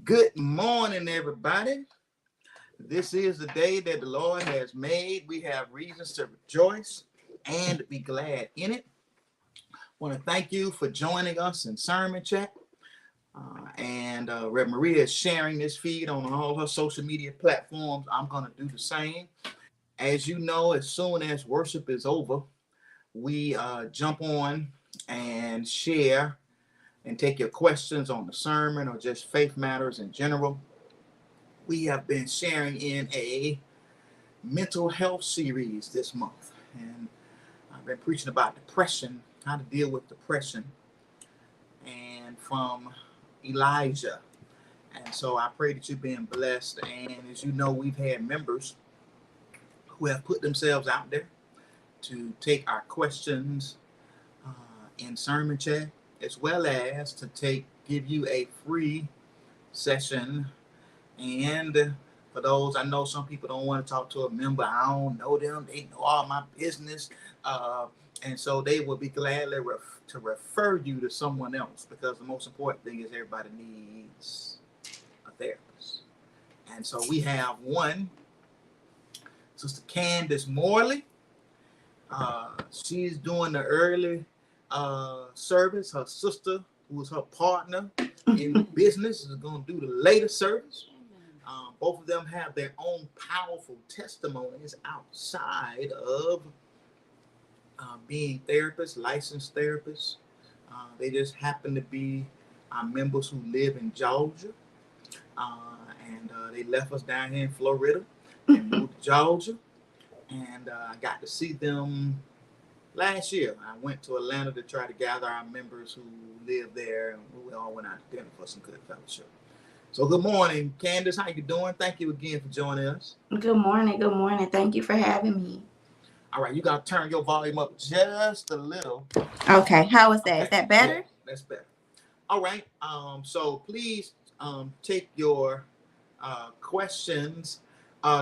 Good morning, everybody. This is the day that the Lord has made. We have reasons to rejoice and be glad in it. I want to thank you for joining us in Sermon Chat. And Rev Maria is sharing this feed on all her social media platforms. I'm going to do the same. As you know, as soon as worship is over, we jump on and share and take your questions on the sermon or just faith matters in general. We have been sharing in a mental health series this month, and I've been preaching about depression, how to deal with depression, and from Elijah. And so I pray that you've been blessed. And as you know, we've had members who have put themselves out there to take our questions in Sermon Chat, as well as to give you a free session. And for those, I know some people don't want to talk to a member. I don't know them. They know all my business. And so they will be glad to refer you to someone else, because the most important thing is everybody needs a therapist. And so we have one, Sister Candace Morley. She's doing the early service. Her sister, who is her partner in business, is going to do the later service. Both of them have their own powerful testimonies outside of being therapists, licensed therapists. They just happen to be members who live in Georgia. And they left us down here in Florida and moved to Georgia. And I got to see them last year. I went to Atlanta to try to gather our members who live there, and we all went out to dinner for some good fellowship. So good morning, Candace. How you doing? Thank you again for joining us. Good morning. Good morning. Thank you for having me. All right, you got to turn your volume up just a little. Okay, how is that? Okay. Is that better? Yeah, that's better. All right. So please take your questions.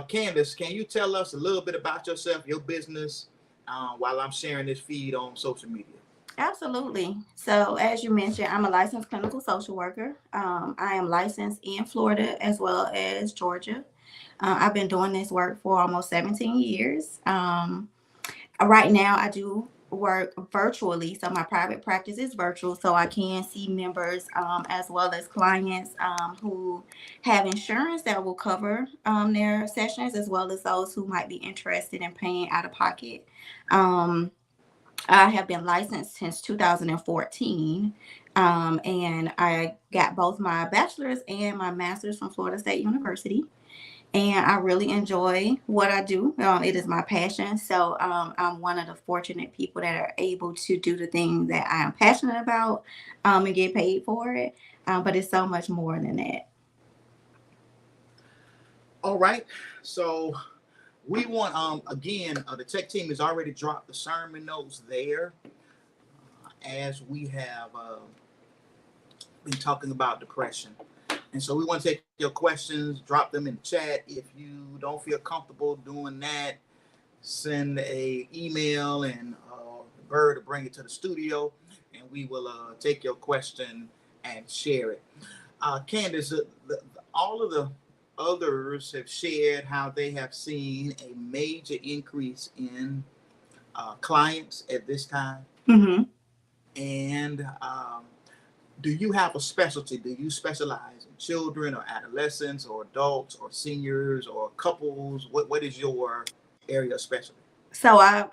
Candace, can you tell us a little bit about yourself, your business, while I'm sharing this feed on social media? Absolutely. So as you mentioned, I'm a licensed clinical social worker. I am licensed in Florida as well as Georgia. I've been doing this work for almost 17 years. Right now, I do work virtually. So my private practice is virtual. So I can see members as well as clients who have insurance that will cover their sessions, as well as those who might be interested in paying out of pocket. I have been licensed since 2014, and I got both my bachelor's and my master's from Florida State University. And I really enjoy what I do. It is my passion. So I'm one of the fortunate people that are able to do the things that I am passionate about and get paid for it. But it's so much more than that. All right. So we want, again, the tech team has already dropped the sermon notes there as we have been talking about depression. And so we want to take your questions, drop them in the chat. If you don't feel comfortable doing that, send an email and Bird to bring it to the studio, and we will take your question and share it. Candace, all of the others have shared how they have seen a major increase in clients at this time. Mm-hmm. And do you have a specialty? Do you specialize in children or adolescents or adults or seniors or couples? What is your area of specialty? So I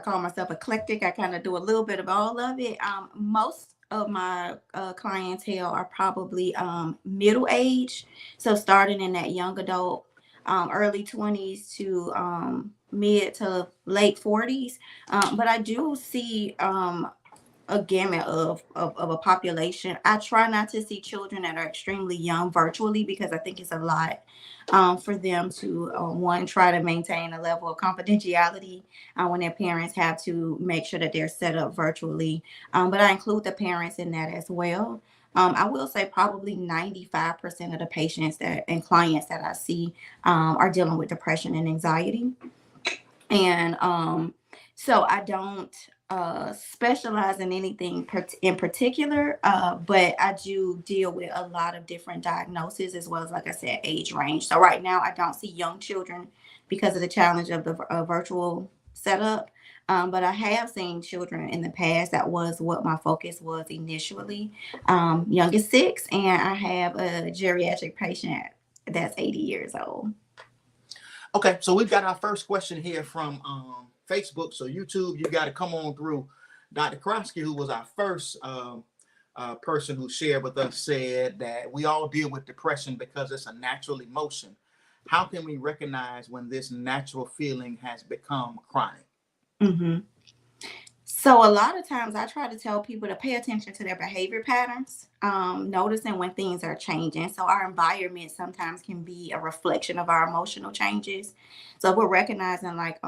call myself eclectic. I kind of do a little bit of all of it. Most of my clientele are probably middle age. So starting in that young adult, early 20s to mid to late 40s. But I do see a gamut of a population. I try not to see children that are extremely young virtually, because I think it's a lot for them to one, try to maintain a level of confidentiality when their parents have to make sure that they're set up virtually. But I include the parents in that as well. I will say probably 95% of the patients and clients that I see are dealing with depression and anxiety. And so I don't specialize in anything in particular, but I do deal with a lot of different diagnoses as well as, like I said, age range. So right now, I don't see young children because of the challenge of the virtual setup. But I have seen children in the past. That was what my focus was initially. Youngest 6, and I have a geriatric patient that's 80 years old. Okay, so we've got our first question here from Facebook. So YouTube, you got to come on through. Dr. Krosky, who was our first person who shared with us, said that we all deal with depression because it's a natural emotion. How can we recognize when this natural feeling has become chronic? Mm-hmm. So a lot of times I try to tell people to pay attention to their behavior patterns, noticing when things are changing. So our environment sometimes can be a reflection of our emotional changes. So if we're recognizing like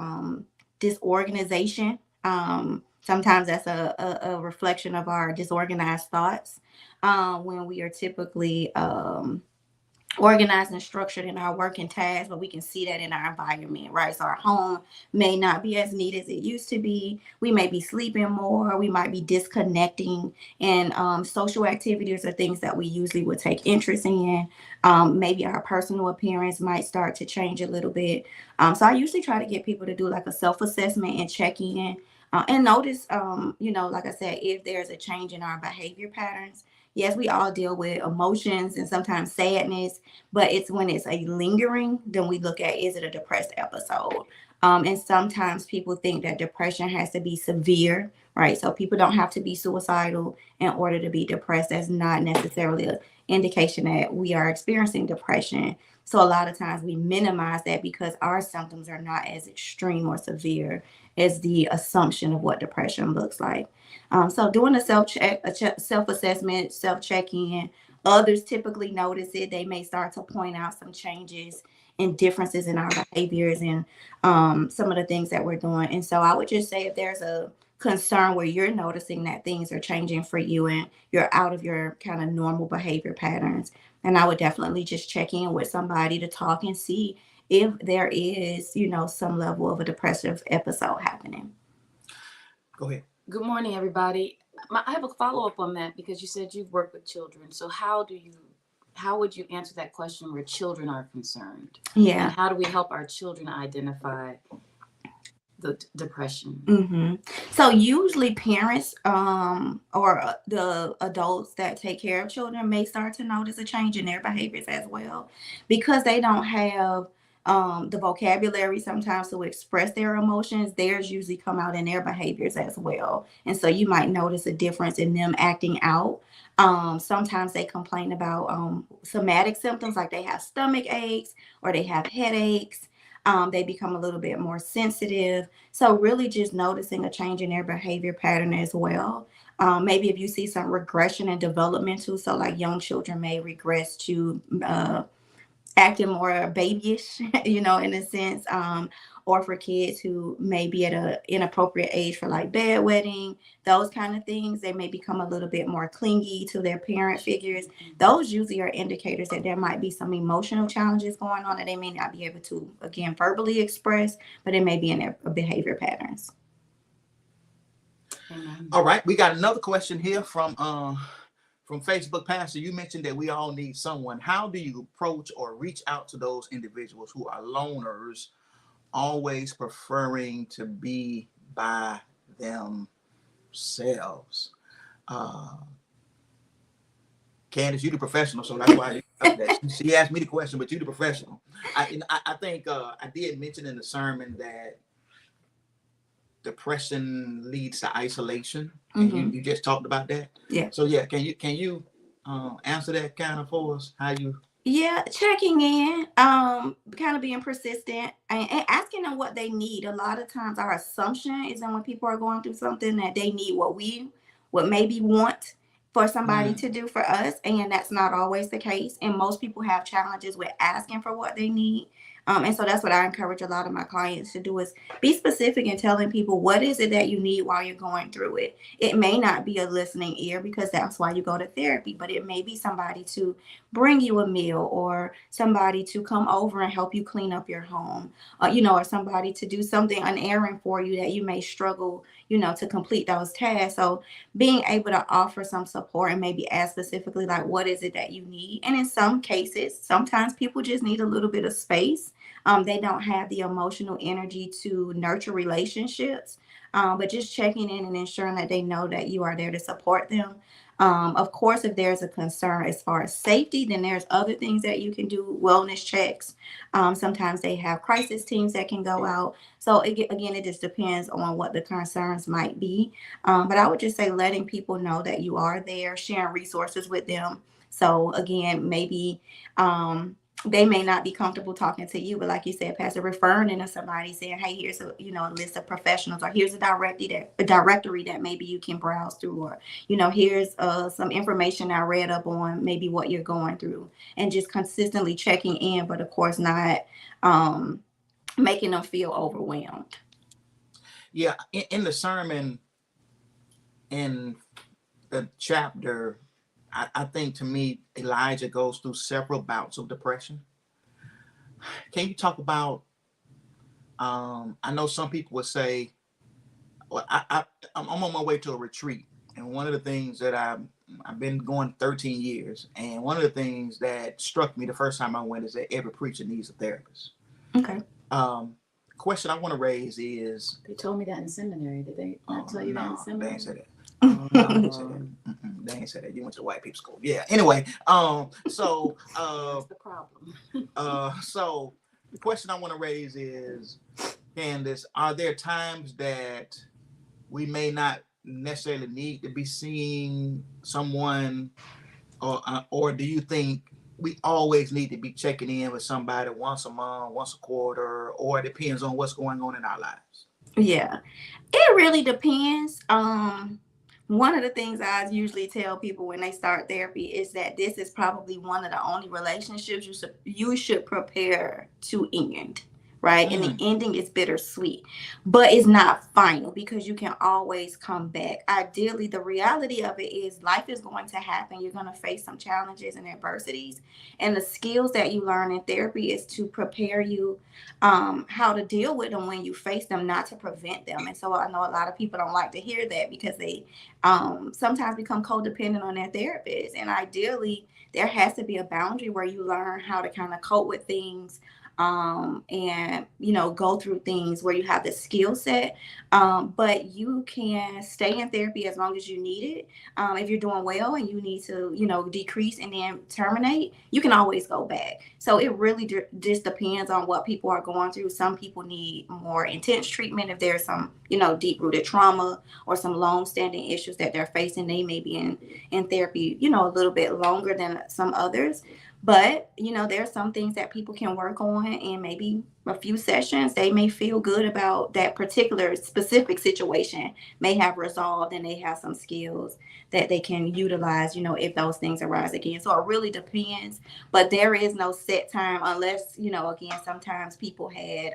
disorganization, sometimes that's a reflection of our disorganized thoughts. When we are typically organized and structured in our working tasks, but we can see that in our environment, right? So our home may not be as neat as it used to be. We may be sleeping more. We might be disconnecting, and social activities are things that we usually would take interest in. Maybe our personal appearance might start to change a little bit. So I usually try to get people to do like a self-assessment and check in. And notice, like I said, if there's a change in our behavior patterns. Yes, we all deal with emotions and sometimes sadness, but it's when it's a lingering, then we look at, is it a depressed episode? And sometimes people think that depression has to be severe, right? So people don't have to be suicidal in order to be depressed. That's not necessarily an indication that we are experiencing depression. So a lot of times we minimize that because our symptoms are not as extreme or severe as the assumption of what depression looks like. So doing a self-assessment, self-check-in, others typically notice it. They may start to point out some changes and differences in our behaviors and some of the things that we're doing. And so I would just say if there's a concern where you're noticing that things are changing for you and you're out of your kind of normal behavior patterns, and I would definitely just check in with somebody to talk and see if there is, some level of a depressive episode happening. Go ahead. Good morning, everybody. I have a follow-up on that because you said you've worked with children. So how would you answer that question where children are concerned? Yeah. And how do we help our children identify the depression? Mm-hmm. So usually parents or the adults that take care of children may start to notice a change in their behaviors as well because they don't have the vocabulary sometimes to express their emotions. Theirs usually come out in their behaviors as well. And so you might notice a difference in them acting out. Sometimes they complain about somatic symptoms like they have stomach aches or they have headaches. They become a little bit more sensitive. So really just noticing a change in their behavior pattern as well. Maybe if you see some regression in developmental, so like young children may regress to acting more babyish, in a sense, or for kids who may be at an inappropriate age for like bedwetting, those kind of things, they may become a little bit more clingy to their parent figures. Those usually are indicators that there might be some emotional challenges going on that they may not be able to, again, verbally express, but it may be in their behavior patterns. All right, we got another question here from Facebook. Pastor, you mentioned that we all need someone. How do you approach or reach out to those individuals who are loners, always preferring to be by themselves? Candace, you the professional, so that's why she asked me the question, but you the professional. I think I did mention in the sermon that depression leads to isolation, and you just talked about that. Yeah. So yeah, can you answer that kind of for us? How you? Yeah, checking in, kind of being persistent and asking them what they need. A lot of times our assumption is that when people are going through something that they need what we would maybe want for somebody to do for us. And that's not always the case. And most people have challenges with asking for what they need. And so that's what I encourage a lot of my clients to do is be specific in telling people what is it that you need while you're going through it. It may not be a listening ear because that's why you go to therapy, but it may be somebody to bring you a meal or somebody to come over and help you clean up your home, or somebody to do something, an errand for you that you may struggle, to complete those tasks. So being able to offer some support and maybe ask specifically, like, what is it that you need? And in some cases, sometimes people just need a little bit of space. They don't have the emotional energy to nurture relationships, but just checking in and ensuring that they know that you are there to support them. Of course, if there's a concern as far as safety, then there's other things that you can do, wellness checks. Sometimes they have crisis teams that can go out. So again, it just depends on what the concerns might be. But I would just say letting people know that you are there, sharing resources with them. So again, maybe they may not be comfortable talking to you, but like you said, Pastor, referring into somebody saying, hey, here's a list of professionals, or here's a directory that maybe you can browse through, or, here's some information I read up on maybe what you're going through, and just consistently checking in, but of course not making them feel overwhelmed. Yeah, in the sermon, in the chapter, I think to me, Elijah goes through several bouts of depression. Can you talk about, I know some people would say, well, I'm on my way to a retreat. And one of the things that I've been going 13 years. And one of the things that struck me the first time I went is that every preacher needs a therapist. Okay. Question I want to raise is. They told me that in seminary. Did they not tell you that in seminary? They ain't said that. They ain't said that. You went to white people school. Yeah. Anyway, so That's the problem. So the question I want to raise is, Candace, are there times that we may not necessarily need to be seeing someone, or do you think we always need to be checking in with somebody once a month, once a quarter, or it depends on what's going on in our lives? Yeah, it really depends. One of the things I usually tell people when they start therapy is that this is probably one of the only relationships you should prepare to end, right? And the ending is bittersweet, but it's not final because you can always come back. Ideally, the reality of it is life is going to happen. You're going to face some challenges and adversities, and the skills that you learn in therapy is to prepare you how to deal with them when you face them, not to prevent them. And so I know a lot of people don't like to hear that because they sometimes become codependent on their therapist. And ideally, there has to be a boundary where you learn how to kind of cope with things and go through things where you have the skill set, but you can stay in therapy as long as you need it. If you're doing well and you need to decrease and then terminate, you can always go back. So it really just depends on what people are going through. Some people need more intense treatment if there's some deep-rooted trauma or some long-standing issues that they're facing. They may be in therapy a little bit longer than some others. But, there's some things that people can work on, and maybe a few sessions, they may feel good about that particular specific situation, may have resolved, and they have some skills that they can utilize, if those things arise again. So it really depends, but there is no set time unless, again, sometimes people had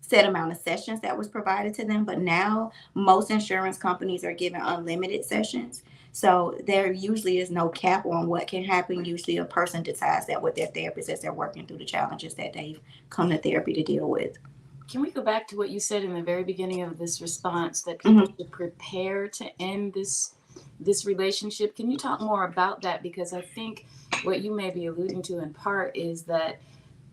set amount of sessions that was provided to them. But now most insurance companies are giving unlimited sessions. So there usually is no cap on what can happen. Usually a person decides that with their therapist as they're working through the challenges that they've come to therapy to deal with. Can we go back to what you said in the very beginning of this response, that people should prepare to end this relationship? Can you talk more about that? Because I think what you may be alluding to in part is that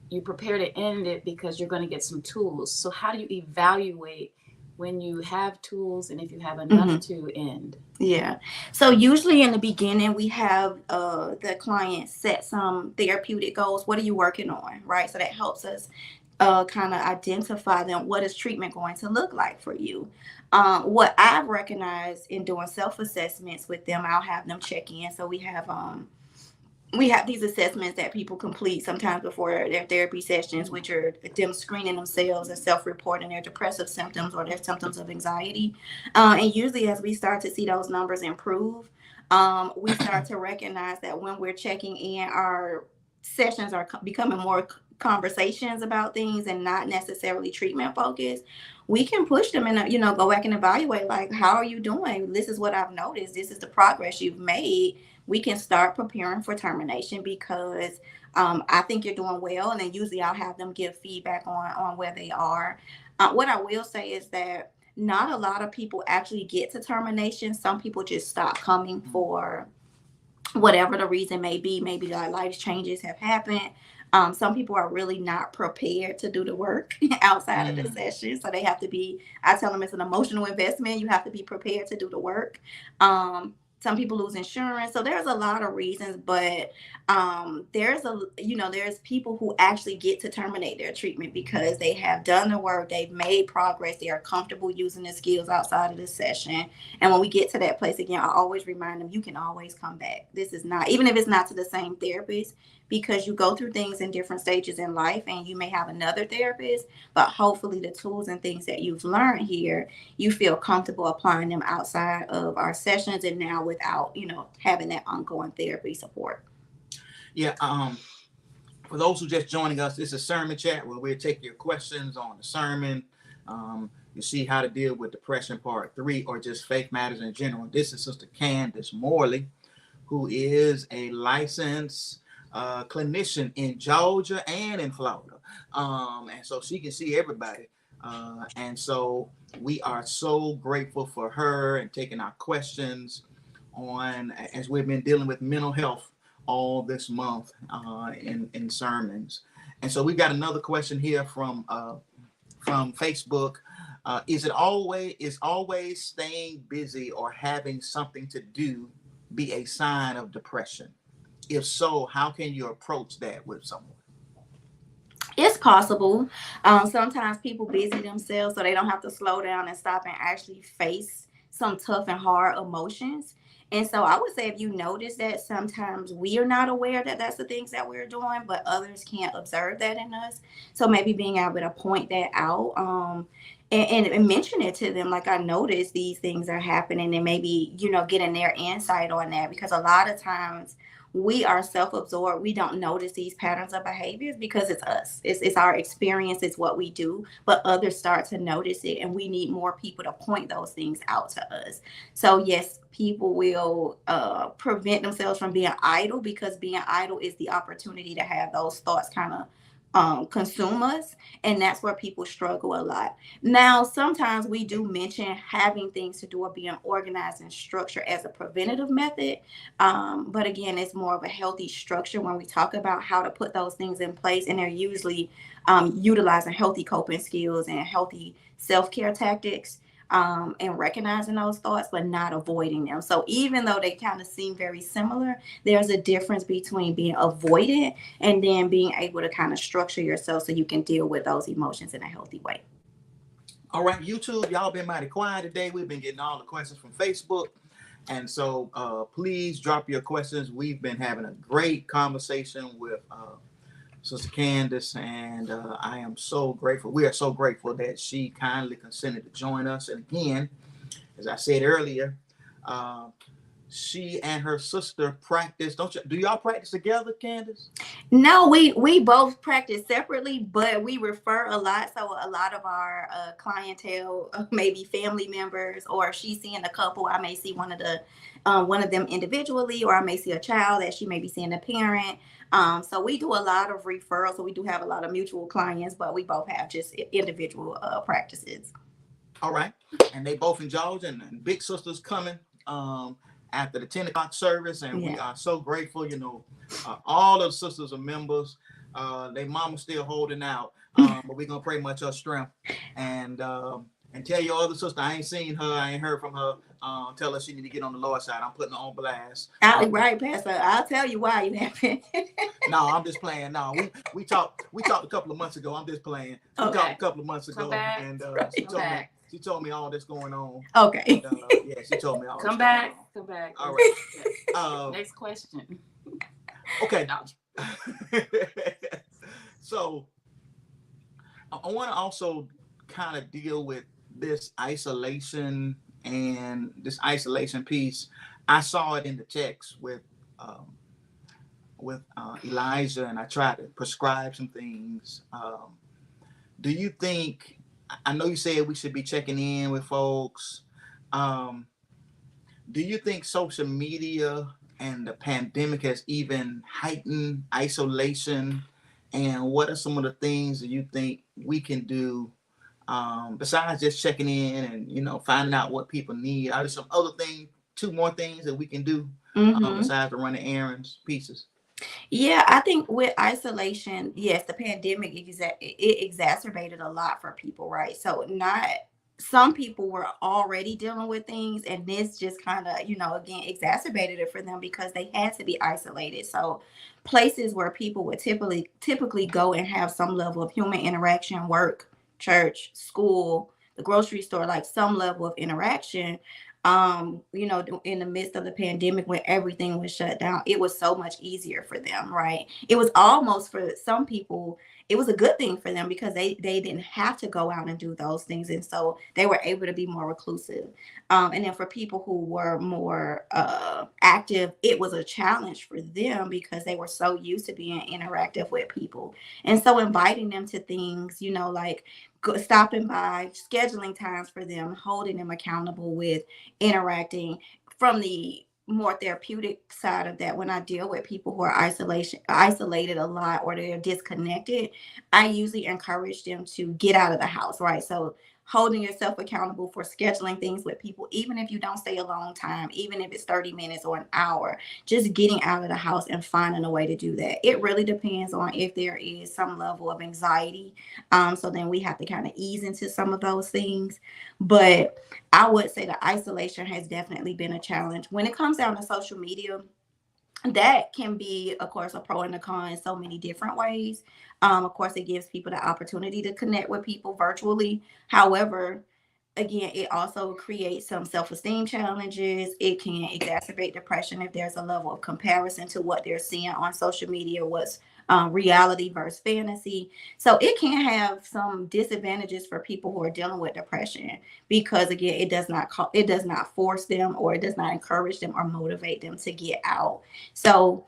you prepare to end it because you're going to get some tools. So how do you evaluate when you have tools and if you have enough to end? Yeah. So usually in the beginning, we have the client set some therapeutic goals. What are you working on? Right. So that helps us kind of identify them. What is treatment going to look like for you? What I've recognized in doing self-assessments with them, I'll have them check in. So we have these assessments that people complete sometimes before their therapy sessions, which are them screening themselves and self-reporting their depressive symptoms or their symptoms of anxiety. And usually as we start to see those numbers improve, we start to recognize that when we're checking in, our sessions are becoming more conversations about things and not necessarily treatment focused, we can push them and go back and evaluate, like, how are you doing? This is what I've noticed. This is the progress you've made. We can start preparing for termination because I think you're doing well. And then usually I'll have them give feedback on where they are. What I will say is that not a lot of people actually get to termination. Some people just stop coming for whatever the reason may be. Maybe their life changes have happened. Some people are really not prepared to do the work outside of the session. So they have to be, I tell them it's an emotional investment. You have to be prepared to do the work. Some people lose insurance. So there's a lot of reasons, but there's people who actually get to terminate their treatment because they have done the work, they've made progress, they are comfortable using the skills outside of the session. And when we get to that place again, I always remind them, you can always come back. This is not, even if it's not to the same therapist, because you go through things in different stages in life and you may have another therapist, but hopefully the tools and things that you've learned here, you feel comfortable applying them outside of our sessions and now without, having that ongoing therapy support. Yeah. For those who just joining us, this is Sermon Chat where we'll take your questions on the sermon. You see how to deal with depression part 3 or just faith matters in general. This is Sister Candice Morley, who is a licensed clinician in Georgia and in Florida. And so she can see everybody. And so we are so grateful for her and taking our questions on, as we've been dealing with mental health all this month in sermons. And so we got another question here from Facebook. Is always staying busy or having something to do be a sign of depression? If so, how can you approach that with someone? It's possible. Sometimes people busy themselves so they don't have to slow down and stop and actually face some tough and hard emotions. And so I would say if you notice that sometimes we are not aware that that's the things that we're doing, but others can't observe that in us. So maybe being able to point that out and mention it to them, like, I noticed these things are happening, and maybe, getting their insight on that, because a lot of times we are self-absorbed. We don't notice these patterns of behaviors because it's us. It's our experience. It's what we do. But others start to notice it, and we need more people to point those things out to us. So yes, people will prevent themselves from being idle, because being idle is the opportunity to have those thoughts kind of consume us, and that's where people struggle a lot. Now, sometimes we do mention having things to do or being organized and structured as a preventative method, but again, it's more of a healthy structure when we talk about how to put those things in place, and they're usually utilizing healthy coping skills and healthy self-care tactics. And recognizing those thoughts, but not avoiding them. So even though they kind of seem very similar, there's a difference between being avoidant and then being able to kind of structure yourself so you can deal with those emotions in a healthy way. All right, YouTube, y'all been mighty quiet today. We've been getting all the questions from Facebook. And so please drop your questions. We've been having a great conversation with Sister Candace, and I am so grateful. We are so grateful that she kindly consented to join us. And again, as I said earlier, she and her sister practice. Do y'all practice together, Candace? No, we both practice separately, but we refer a lot. So a lot of our clientele, maybe family members, or if she's seeing a couple, I may see one of them individually, or I may see a child that she may be seeing a parent. So we do a lot of referrals. So we do have a lot of mutual clients, but we both have just individual practices. All right. And they both in Georgia, and Big Sister's coming after the 10 o'clock service. And we are so grateful. All of the sisters are members. Their mama's still holding out. But we're going to pray much her strength. And tell your other sister, I ain't seen her. I ain't heard from her. Tell her she need to get on the Lord's side. I'm putting her on blast. Right, Pastor. I'll tell you why you haven't. No, I'm just playing. No, we talked a couple of months ago. I'm just playing. We talked a couple of months ago, and she told me all that's going on. Okay. And, yeah, she told me all. Come back. All right. Next question. Okay. So I want to also kind of deal with this isolation and this isolation piece. I saw it in the text with with Elijah, and I tried to prescribe some things. Do you think? I know you said we should be checking in with folks. Um, do you think social media and the pandemic has even heightened isolation? And what are some of the things that you think we can do besides just checking in and finding out what people need? Are there some other things, two more things that we can do besides the running errands pieces? Yeah, I think with isolation, yes, the pandemic it exacerbated a lot for people, right? So not some people were already dealing with things, and this just kind of, again, exacerbated it for them because they had to be isolated. So places where people would typically go and have some level of human interaction, work, church, school, the grocery store, like some level of interaction, in the midst of the pandemic when everything was shut down, it was so much easier for them, right? It was almost, for some people, it was a good thing for them because they didn't have to go out and do those things, and so they were able to be more reclusive. And then for people who were more active, it was a challenge for them because they were so used to being interactive with people, and so inviting them to things, like stopping by, scheduling times for them, holding them accountable with interacting. From the more therapeutic side of that, when I deal with people who are isolated a lot or they're disconnected, I usually encourage them to get out of the house, right? So holding yourself accountable for scheduling things with people, even if you don't stay a long time, even if it's 30 minutes or an hour, just getting out of the house and finding a way to do that. It really depends on if there is some level of anxiety. So then we have to kind of ease into some of those things. But I would say the isolation has definitely been a challenge. When it comes down to social media, that can be, of course, a pro and a con in so many different ways. Of course, it gives people the opportunity to connect with people virtually. However, again, it also creates some self-esteem challenges. It can exacerbate depression if there's a level of comparison to what they're seeing on social media, what's reality versus fantasy. So it can have some disadvantages for people who are dealing with depression because, again, it does not force them, or it does not encourage them or motivate them to get out. So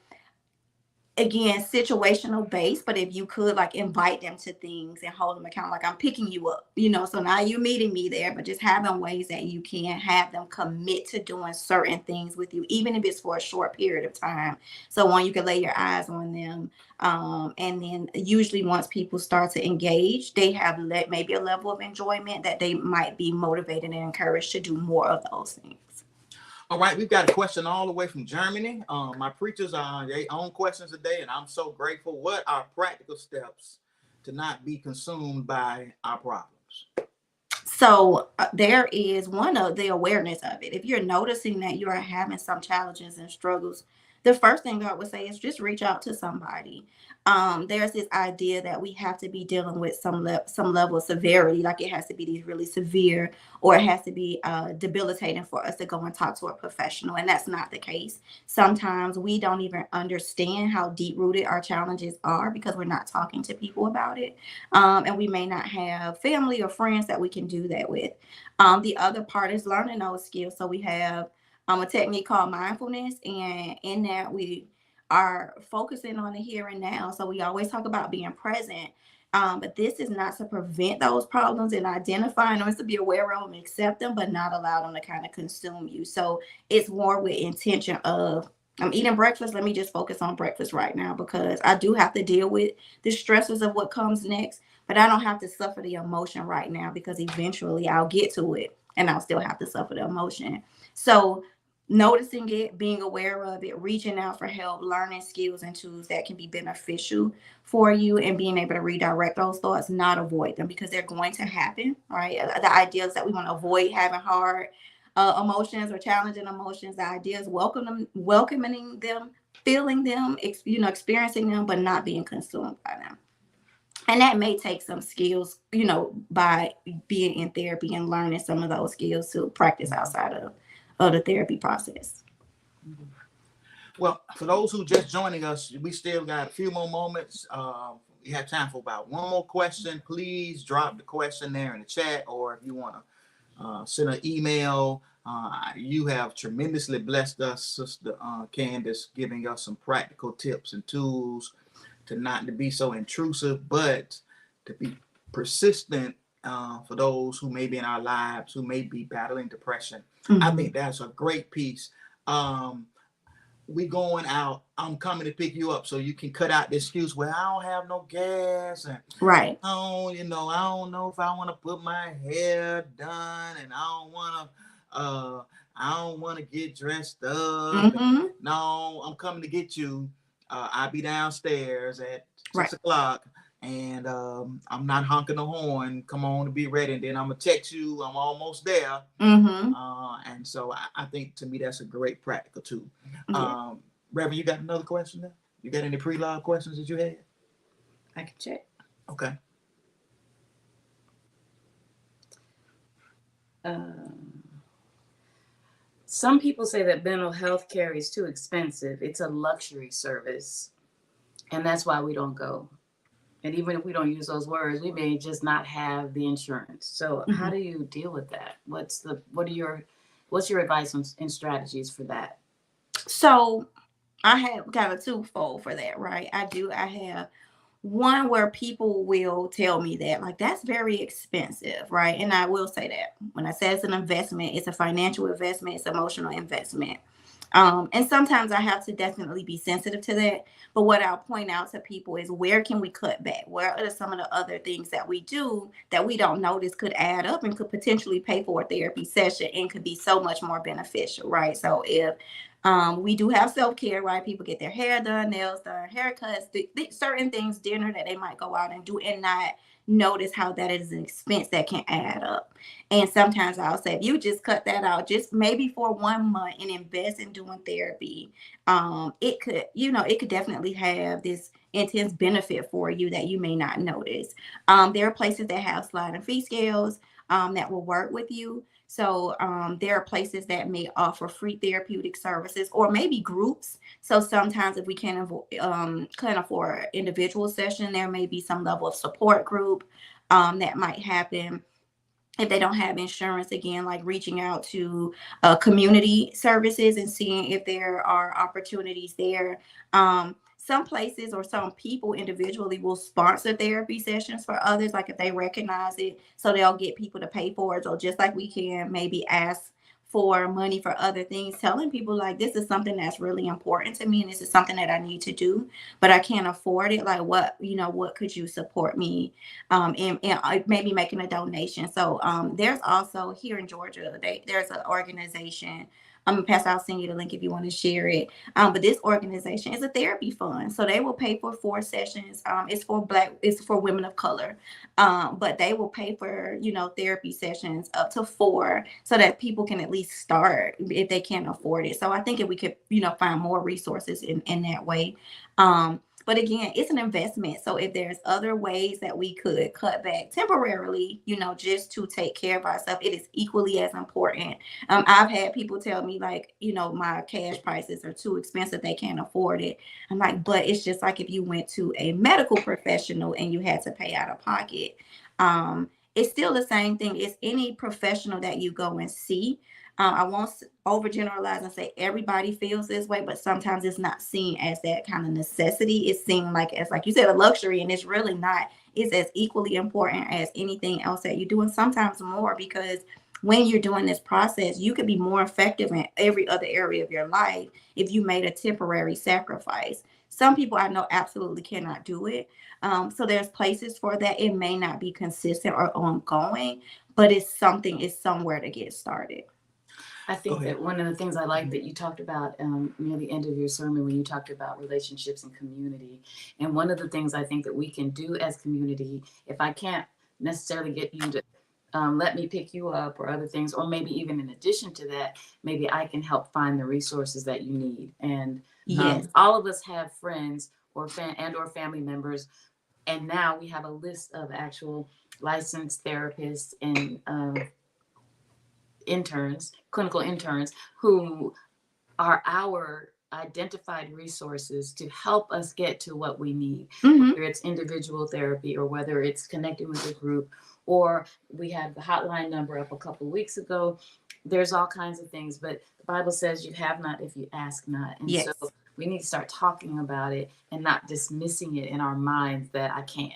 again, situational based, but if you could, like, invite them to things and hold them accountable, like, I'm picking you up, so now you're meeting me there, but just having ways that you can have them commit to doing certain things with you, even if it's for a short period of time. So one, you can lay your eyes on them. And then usually once people start to engage, they have maybe a level of enjoyment that they might be motivated and encouraged to do more of those things. All right, we've got a question all the way from Germany. My preachers are their own questions today, and I'm so grateful. What are practical steps to not be consumed by our problems? So there is one of the awareness of it. If you're noticing that you are having some challenges and struggles, the first thing I would say is just reach out to somebody. There's this idea that we have to be dealing with some level of severity, like it has to be these really severe, or it has to be debilitating for us to go and talk to a professional, and that's not the case. Sometimes we don't even understand how deep rooted our challenges are because we're not talking to people about it, and we may not have family or friends that we can do that with. The other part is learning those skills. So we have a technique called mindfulness, and in that we are focusing on the here and now. So we always talk about being present, but this is not to prevent those problems and identifying them. It's to be aware of them, accept them, but not allow them to kind of consume you. So it's more with intention of, I'm eating breakfast. Let me just focus on breakfast right now because I do have to deal with the stresses of what comes next, but I don't have to suffer the emotion right now because eventually I'll get to it and I'll still have to suffer the emotion. So noticing it, being aware of it, reaching out for help, learning skills and tools that can be beneficial for you, and being able to redirect those thoughts, not avoid them, because they're going to happen, right? The idea is that we want to avoid having hard emotions or challenging emotions. The idea is welcoming them, feeling them, experiencing them, but not being consumed by them. And that may take some skills, by being in therapy and learning some of those skills to practice outside of the therapy process. Well, for those who just joining us, we still got a few more moments. We have time for about one more question. Please drop the question there in the chat, or if you want to send an email, You have tremendously blessed us, Sister Candace, giving us some practical tips and tools to not to be so intrusive, but to be persistent for those who may be in our lives, who may be battling depression. I think that's a great piece. We going out, I'm coming to pick you up, so you can cut out the excuse, well, I don't have no gas, and Right. I don't know if I want to put my hair done, and I don't want to get dressed up. No, I'm coming to get you. I'll be downstairs at 6 o'clock, and I'm not honking the horn. Come on to be ready, and then I'm gonna text you. I'm almost there. And so I think, to me, that's a great practical tool. Reverend, you got another question there? You got any pre-log questions that you had? I can check. Okay. Some people say that mental health care is too expensive. It's a luxury service, and that's why we don't go. And even if we don't use those words, we may just not have the insurance. So how do you deal with that? What's your advice and strategies for that? So I have kind of twofold for that, right? I have one where people will tell me that, like, that's very expensive, right? And I will say that when I say it's an investment, it's a financial investment, it's emotional investment. And sometimes I have to definitely be sensitive to that. But what I'll point out to people is, where can we cut back? Where are some of the other things that we do that we don't notice could add up and could potentially pay for a therapy session and could be so much more beneficial, right? So if we do have self-care, right? People get their hair done, nails done, haircuts, certain things, dinner that they might go out and do and not notice how that is an expense that can add up. And sometimes I'll say, if you just cut that out, just maybe for 1 month, and invest in doing therapy, it could definitely have this intense benefit for you that you may not notice. There are places that have sliding fee scales that will work with you. So there are places that may offer free therapeutic services, or maybe groups. So sometimes if we can't afford an individual session, there may be some level of support group that might happen. If they don't have insurance, again, like reaching out to community services and seeing if there are opportunities there. Some places or some people individually will sponsor therapy sessions for others, like if they recognize it, so they'll get people to pay for it. Or just like we can maybe ask for money for other things, telling people, like, this is something that's really important to me, and this is something that I need to do, but I can't afford it. Like, what could you support me and maybe making a donation. So there's also here in Georgia, there's an organization. I'm gonna pass. I'll send you the link if you want to share it. But this organization is a therapy fund, so they will pay for 4 sessions. It's for women of color, but they will pay for therapy sessions up to 4, so that people can at least start if they can't afford it. So I think if we could find more resources in that way. But again, it's an investment. So if there's other ways that we could cut back temporarily, just to take care of ourselves, it is equally as important. I've had people tell me, like, my cash prices are too expensive, they can't afford it. I'm like, but it's just like if you went to a medical professional and you had to pay out of pocket. It's still the same thing. It's any professional that you go and see. I won't overgeneralize and say everybody feels this way, but sometimes it's not seen as that kind of necessity. It's seen as you said, a luxury, and it's really not. It's as equally important as anything else that you do, and sometimes more, because when you're doing this process, you could be more effective in every other area of your life if you made a temporary sacrifice. Some people I know absolutely cannot do it. So there's places for that. It may not be consistent or ongoing, but it's somewhere to get started. I think that one of the things I like that you talked about near the end of your sermon, when you talked about relationships and community, and one of the things I think that we can do as community, if I can't necessarily get you to let me pick you up or other things, or maybe even in addition to that, maybe I can help find the resources that you need. And yes, all of us have friends or family members, and now we have a list of actual licensed therapists and clinical interns, who are our identified resources to help us get to what we need, whether it's individual therapy or whether it's connecting with a group. Or we had the hotline number up a couple of weeks ago. there's all kinds of things, but the Bible says you have not if you ask not. And Yes. so we need to start talking about it and not dismissing it in our minds that I can't.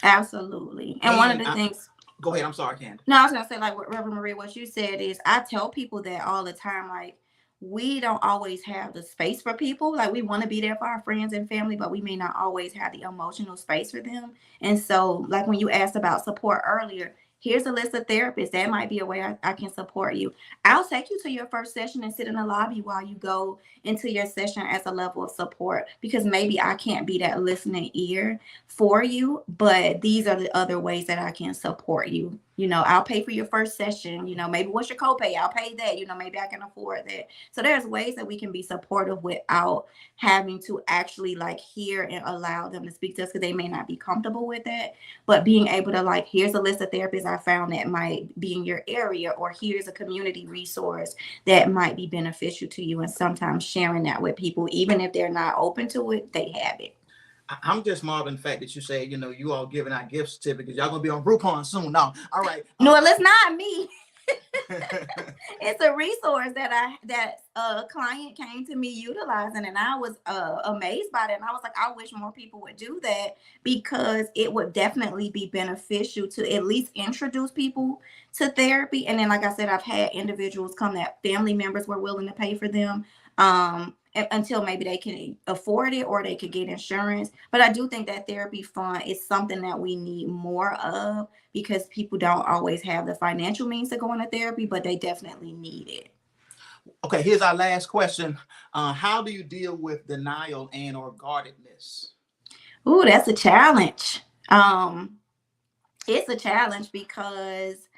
Absolutely. And one of the things. Go ahead. I'm sorry, Candace. No, I was gonna say, like what Reverend Maria, what you said is, I tell people that all the time, like, we don't always have the space for people. Like, we want to be there for our friends and family, but we may not always have the emotional space for them. And so, like when you asked about support earlier, here's a list of therapists. That might be a way I can support you. I'll take you to your first session and sit in the lobby while you go into your session as a level of support, because maybe I can't be that listening ear for you, but these are the other ways that I can support you. You know, I'll pay for your first session. You know, maybe what's your copay? I'll pay that. You know, maybe I can afford that. So there's ways that we can be supportive without having to actually like hear and allow them to speak to us, because they may not be comfortable with that. But being able to, like, here's a list of therapists I found that might be in your area, or here's a community resource that might be beneficial to you. And sometimes sharing that with people, even if they're not open to it, they have it. I'm just marveling the fact that you say, you know, you all giving out gift certificates. Y'all gonna be on Groupon soon. No, all right. No, it's not me. It's a resource that a client came to me utilizing, and I was amazed by that. And I was like, I wish more people would do that, because it would definitely be beneficial to at least introduce people to therapy. And then, like I said, I've had individuals come that family members were willing to pay for them. Until maybe they can afford it or they could get insurance. But I do think that therapy fund is something that we need more of, because people don't always have the financial means to go into therapy, but they definitely need it. Okay, here's our last question. How do you deal with denial and or guardedness? Ooh, that's a challenge. It's a challenge because,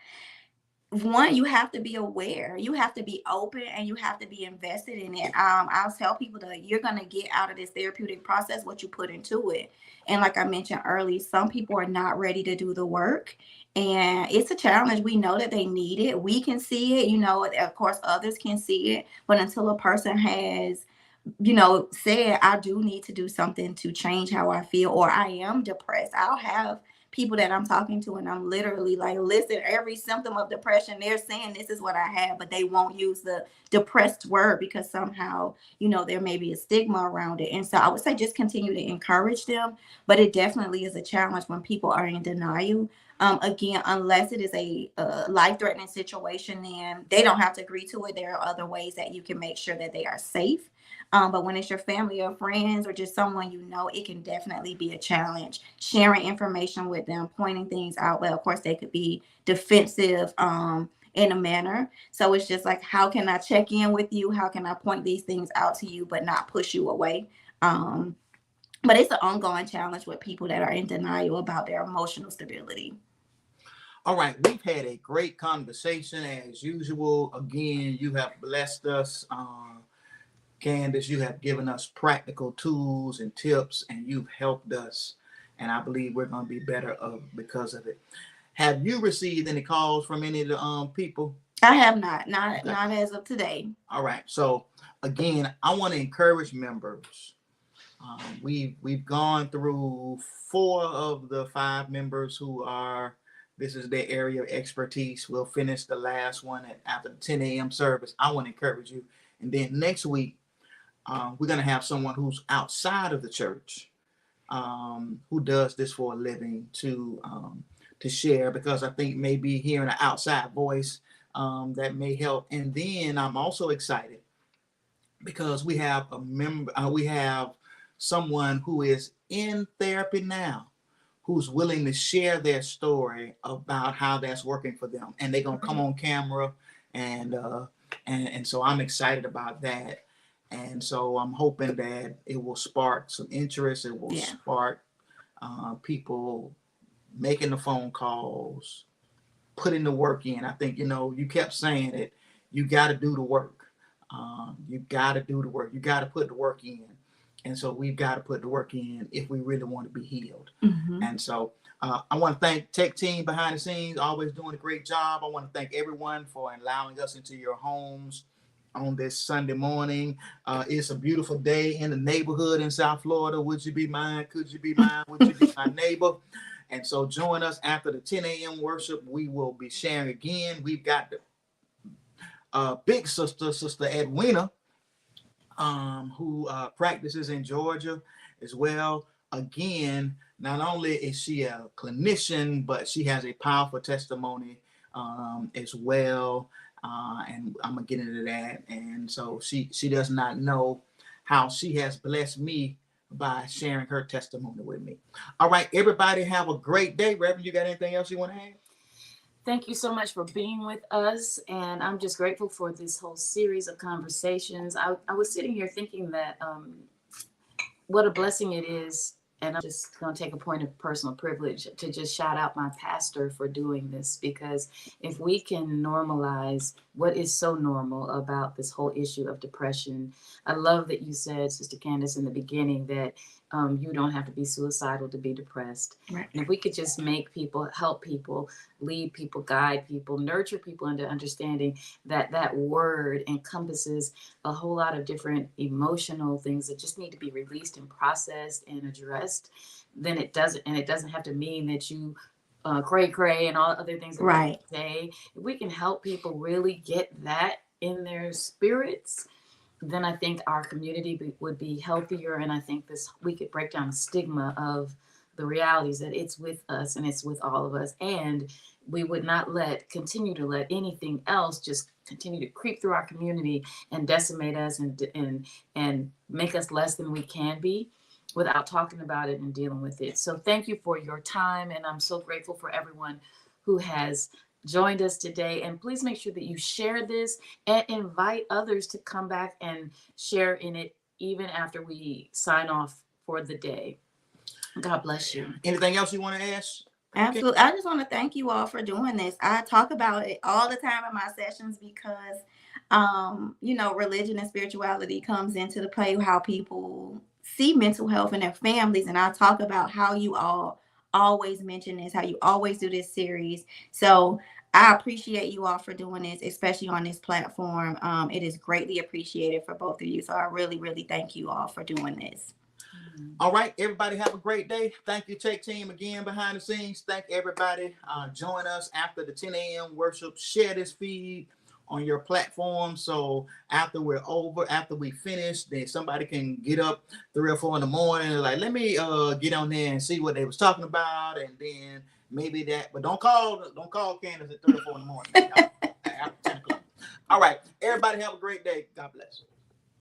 one, you have to be aware, you have to be open, and you have to be invested in it. I'll tell people that you're going to get out of this therapeutic process what you put into it. And like I mentioned earlier, some people are not ready to do the work, and it's a challenge. We know that they need it. We can see it, you know, of course others can see it, but until a person has, you know, said, I do need to do something to change how I feel, or I am depressed. I'll have people that I'm talking to, and I'm literally like, listen, every symptom of depression, they're saying this is what I have, but they won't use the depressed word because somehow, you know, there may be a stigma around it. And so I would say just continue to encourage them, but it definitely is a challenge when people are in denial. Again, unless it is a life-threatening situation, then they don't have to agree to it. There are other ways that you can make sure that they are safe. But when it's your family or friends or just someone you know, it can definitely be a challenge. Sharing information with them, pointing things out. Well, of course, they could be defensive in a manner. So it's just like, how can I check in with you? How can I point these things out to you, but not push you away? But it's an ongoing challenge with people that are in denial about their emotional stability. All right, we've had a great conversation as usual. Again, you have blessed us. Candace, you have given us practical tools and tips, and you've helped us. And I believe we're going to be better because of it. Have you received any calls from any of the people? I have not as of today. All right. So again, I want to encourage members. We've gone through 4 of the 5 members who are, this is their area of expertise. We'll finish the last one after the 10 a.m. service. I want to encourage you. And then next week, we're going to have someone who's outside of the church, who does this for a living to share, because I think maybe hearing an outside voice that may help. And then I'm also excited because we have a member, we have someone who is in therapy now, who's willing to share their story about how that's working for them. And they're going to come on camera. And so I'm excited about that. And so I'm hoping that it will spark some interest. It will spark people making the phone calls, putting the work in. I think, you know, you kept saying it. You got to do the work. You got to do the work. You got to put the work in. And so we've got to put the work in if we really want to be healed. Mm-hmm. And so I want to thank Tech Team behind the scenes, always doing a great job. I want to thank everyone for allowing us into your homes on this Sunday morning. It's a beautiful day in the neighborhood in South Florida. Would you be mine? Could you be mine? Would you be my neighbor? And so join us after the 10 a.m. worship. We will be sharing again. We've got big sister, Sister Edwina, who practices in Georgia as well. Again, not only is she a clinician, but she has a powerful testimony as well. And I'm gonna get into that. And so she does not know how she has blessed me by sharing her testimony with me. All right, everybody have a great day. Reverend, you got anything else you want to add? Thank you so much for being with us. And I'm just grateful for this whole series of conversations. I was sitting here thinking that what a blessing it is. And I'm just going to take a point of personal privilege to just shout out my pastor for doing this, because if we can normalize what is so normal about this whole issue of depression. I love that you said, Sister Candace, in the beginning that you don't have to be suicidal to be depressed. Right. And if we could just make people, help people, lead people, guide people, nurture people into understanding that that word encompasses a whole lot of different emotional things that just need to be released and processed and addressed, then it doesn't have to mean that you cray and all other things that Right. we say. If we can help people really get that in their spirits, then I think our community would be healthier. And I think we could break down the stigma of the realities that it's with us and it's with all of us. And we would not continue to let anything else just continue to creep through our community and decimate us and make us less than we can be without talking about it and dealing with it. So thank you for your time. And I'm so grateful for everyone who has joined us today. And please make sure that you share this and invite others to come back and share in it even after we sign off for the day. God bless you. Anything else you want to ask? Absolutely. I just want to thank you all for doing this. I talk about it all the time in my sessions because, religion and spirituality comes into the play, how people see mental health in their families. And I talk about how you all always mention this, how you always do this series. So I appreciate you all for doing this, especially on this platform. It is greatly appreciated for both of you. So I really, really thank you all for doing this. All right, everybody have a great day. Thank you, Tech Team, again behind the scenes. Thank everybody. Join us after the 10 a.m. worship. Share this feed on your platform. So after we finish, then somebody can get up 3 or 4 in the morning and like, let me get on there and see what they was talking about, and then maybe that. But don't call Candace at 3 or 4 in the morning. After 10 o'clock. All right, everybody have a great day. God bless.